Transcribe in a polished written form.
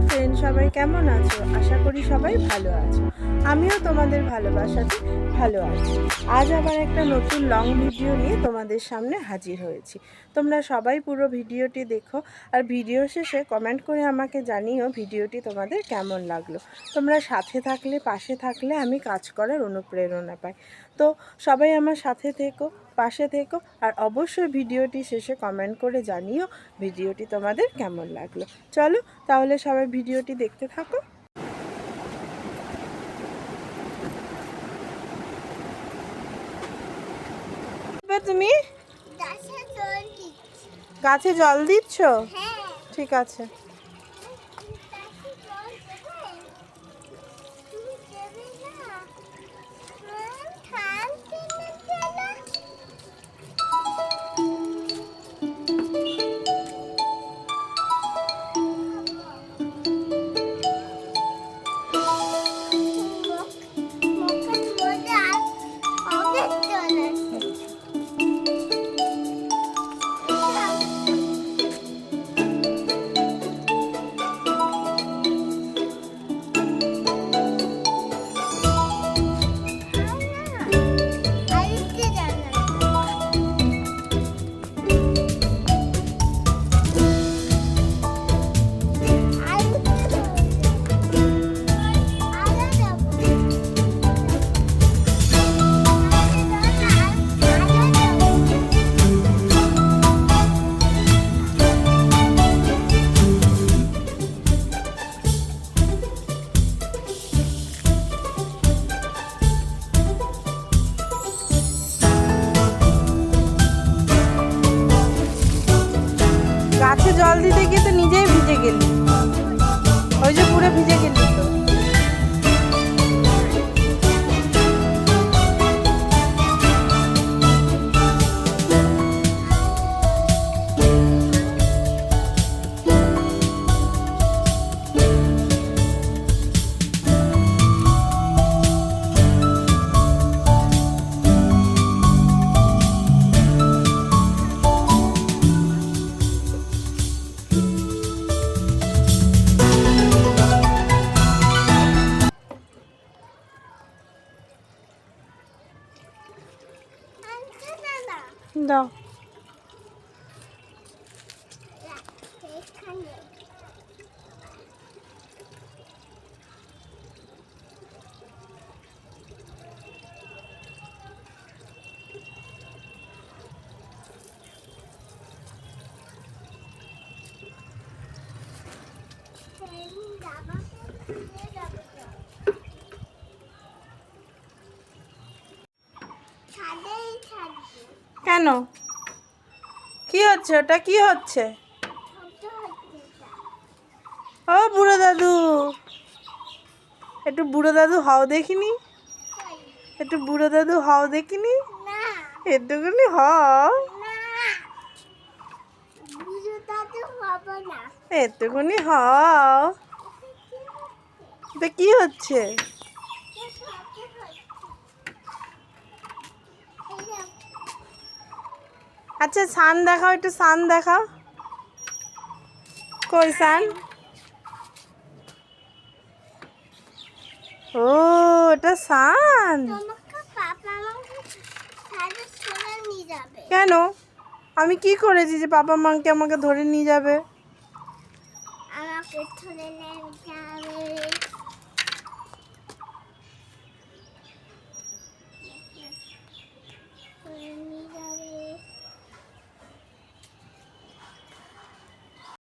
Friend, সবাই কেমন আছো? আশা করি সবাই ভালো আছো। আমিও তোমাদের ভালোবাসাতে ভালো আছি। আজ আবার একটা নতুন লং ভিডিও নিয়ে তোমাদের সামনে হাজির হয়েছি। তোমরা সবাই পুরো ভিডিওটি দেখো, আর ভিডিও শেষে কমেন্ট করে আমাকে জানিও ভিডিওটি তোমাদের কেমন লাগলো। তোমরা সাথে থাকলে, পাশে থাকলে আমি কাজ করার অনুপ্রেরণা পাই। তো সবাই আমার সাথে থেকো, পাশে থেকো, আর অবশ্যই ভিডিওটি শেষে কমেন্ট করে জানিও ভিডিওটি তোমাদের কেমন লাগলো। চলো তাহলে সবাই ভিডিওটি দেখতে থাকো। তুমি গাছে জল দিচ্ছ? ঠিক আছে। গাছে জল দিতে গিয়ে তো নিজেই ভিজে গেলি, ওই যে পুরো ভিজে গেলি তো। দাও। কেন? কি হচ্ছে ওটা? কি হচ্ছে? ও বুড়ো দাদু, একটু বুড়ো দাদু হও দেখিনি, একটু বুড়ো দাদু হও দেখিনি, একটুখানি হও, একটুখানি হও। এটা কি হচ্ছে? আচ্ছা সান দেখাও, একটু সান দেখাও। কই সান? ও এটা সান। কেন? আমি কি করেছি যে পাপা মাকে আমাকে ধরে নিয়ে যাবে?